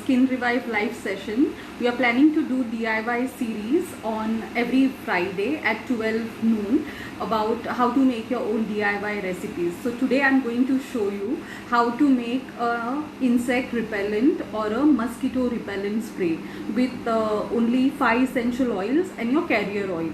Skin Revive live session. We are planning to do DIY series on every Friday at 12 noon about how to make your own DIY recipes. So today I'm going to show you how to make a insect repellent or a mosquito repellent spray with only 5 essential oils and your carrier oil.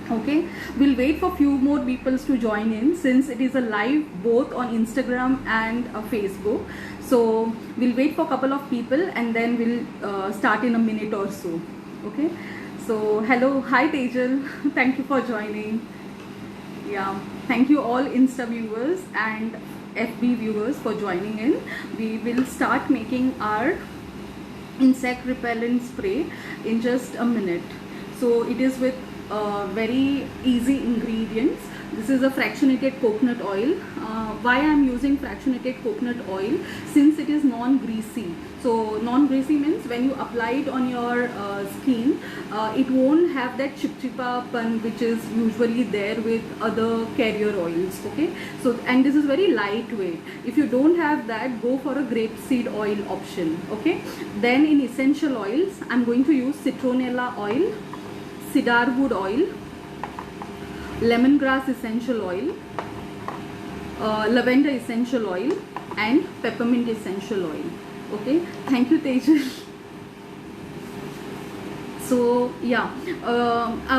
Okay, we'll wait for few more people to join in since it is a live both on Instagram and Facebook. So we'll wait for a couple of people and then we'll start in a minute or so. Okay, so hello, hi Tejal, thank you for joining. Yeah, thank you all Insta viewers and FB viewers for joining in. We will start making our insect repellent spray in just a minute. So it is with very easy ingredients. This is a fractionated coconut oil. Why I am using fractionated coconut oil? Since it is non-greasy. So non-greasy means when you apply it on your skin, it won't have that chip-chipa-pan which is usually there with other carrier oils. Okay, so and this is very lightweight. If you don't have that, go for a grapeseed oil option. Okay, then in essential oils, I'm going to use citronella oil, cedarwood oil, lemongrass essential oil, lavender essential oil and peppermint essential oil. Okay, thank you Tejal. So yeah,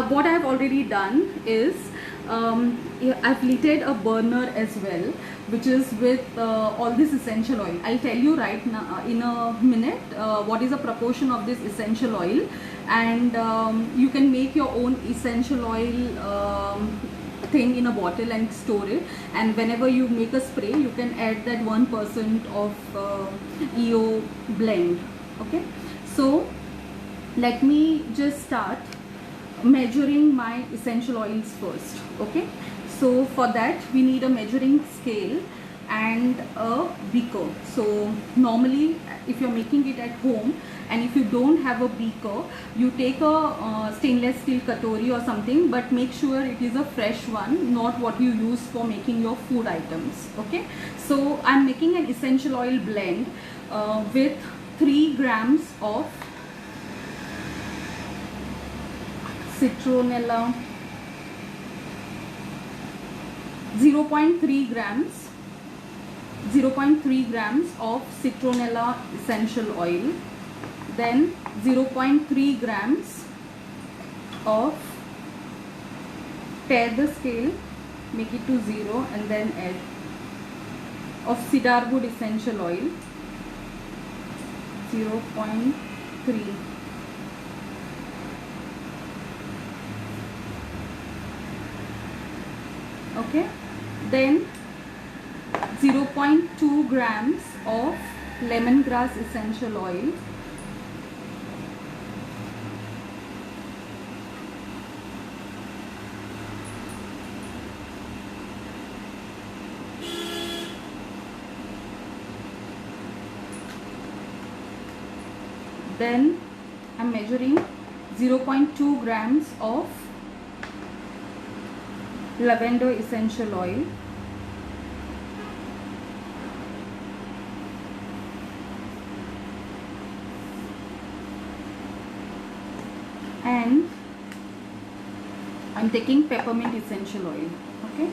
what I have already done is I've lighted a burner as well, which is with all this essential oil. I'll tell you right now in a minute what is the proportion of this essential oil, and you can make your own essential oil thing in a bottle and store it, and whenever you make a spray you can add that 1% of EO blend. Okay, so let me just start measuring my essential oils first. Okay, so for that we need a measuring scale and a beaker. So normally if you're making it at home and if you don't have a beaker, you take a stainless steel katori or something, but make sure it is a fresh one, not what you use for making your food items. Okay, so I'm making an essential oil blend with 3 grams of citronella, 0.3 grams of citronella essential oil, then 0.3 grams of, tear the scale, make it to 0 and then add, of cedarwood essential oil, 0.3. Okay, then 0.2 grams of lemongrass essential oil, then I'm measuring 0.2 grams of lavender essential oil, and I'm taking peppermint essential oil. Okay,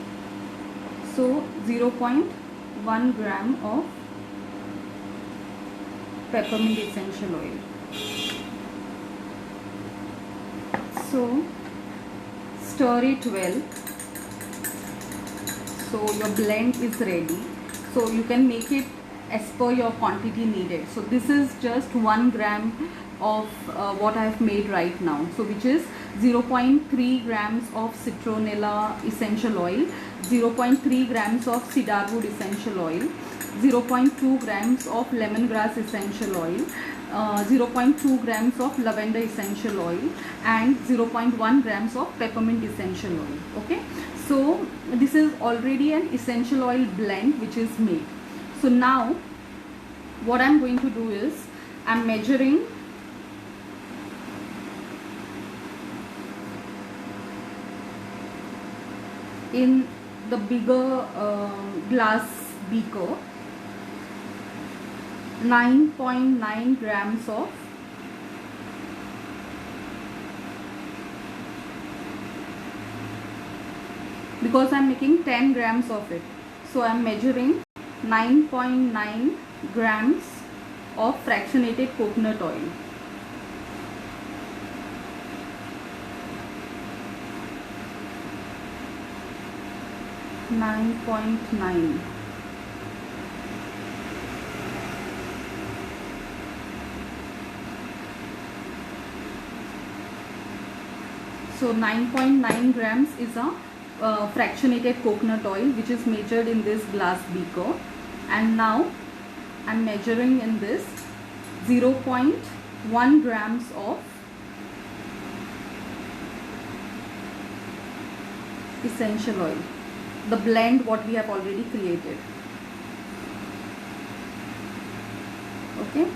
so 0.1 gram of peppermint essential oil. So stir it well. So your blend is ready. So you can make it as per your quantity needed. So this is just 1 gram of what I have made right now. So which is 0.3 grams of citronella essential oil, 0.3 grams of cedarwood essential oil, 0.2 grams of lemongrass essential oil, 0.2 grams of lavender essential oil and 0.1 grams of peppermint essential oil. Okay, so this is already an essential oil blend which is made. So now what I'm going to do is I'm measuring in the bigger glass beaker 9.9 grams of because I'm making 10 grams of it, so I'm measuring 9.9 grams of fractionated coconut oil. Nine point nine. So 9.9 grams is a fractionated coconut oil which is measured in this glass beaker, and now I'm measuring in this 0.1 grams of essential oil, the blend what we have already created. Okay,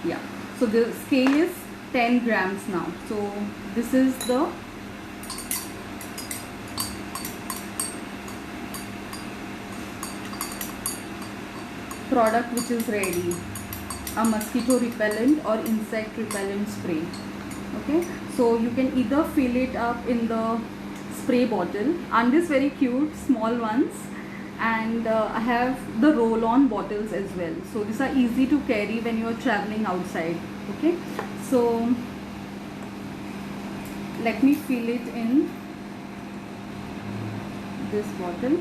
yeah, so the scale is 10 grams now. So this is the product which is ready, a mosquito repellent or insect repellent spray. Okay, so you can either fill it up in the spray bottle, and this very cute small ones, and I have the roll-on bottles as well, so these are easy to carry when you are traveling outside. Okay, so let me fill it in this bottle.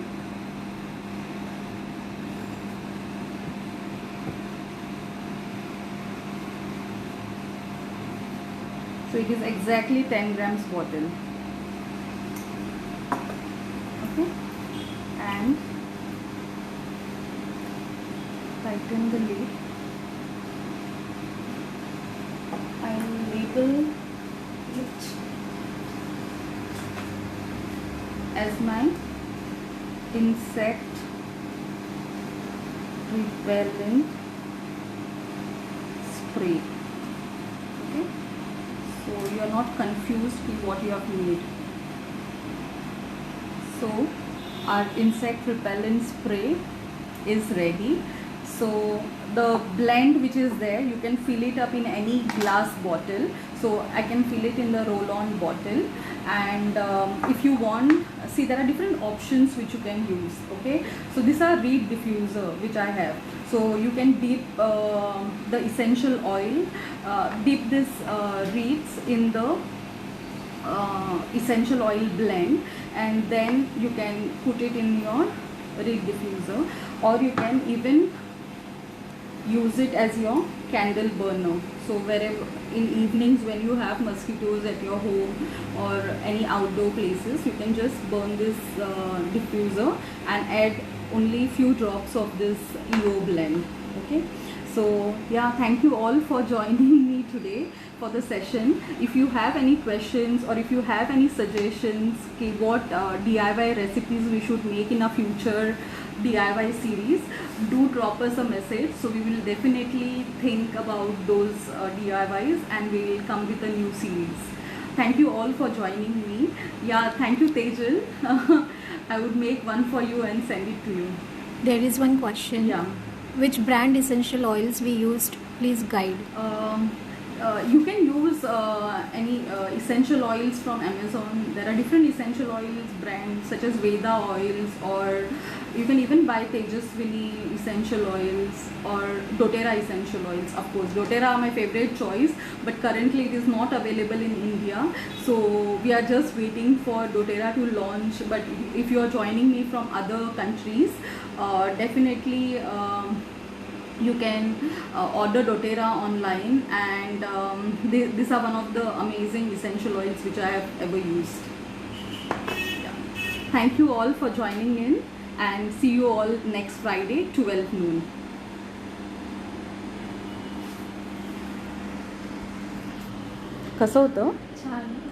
So it is exactly 10 grams bottle. Okay, and tighten the lid. I will label it as my insect repellent spray. Okay, so you are not confused with what you have made. So our insect repellent spray is ready. So the blend which is there, you can fill it up in any glass bottle. So I can fill it in the roll-on bottle, and if you want, see there are different options which you can use. Okay, so these are reed diffuser which I have. So you can dip the essential oil, dip this reeds in the essential oil blend, and then you can put it in your reed diffuser, or you can even use it as your candle burner. So wherever in evenings when you have mosquitoes at your home or any outdoor places, you can just burn this diffuser and add only few drops of this EO blend. Okay, so yeah, thank you all for joining me today for the session. If you have any questions or if you have any suggestions what DIY recipes we should make in a future DIY series, do drop us a message. So we will definitely think about those DIYs and we will come with a new series. Thank you all for joining me. Yeah, thank you Tejal. I would make one for you and send it to you. There is one question. Yeah. Which brand essential oils we used? Please guide. You can use any essential oils from Amazon. There are different essential oils brands such as Veda oils, or you can even buy Tejaswini essential oils or doTERRA essential oils. Of course, doTERRA are my favorite choice, but currently it is not available in India. So we are just waiting for doTERRA to launch. But if you are joining me from other countries, definitely you can order doTERRA online, and these are one of the amazing essential oils which I have ever used. Yeah. Thank you all for joining in, and see you all next Friday 12 noon. कसं होतं? छान.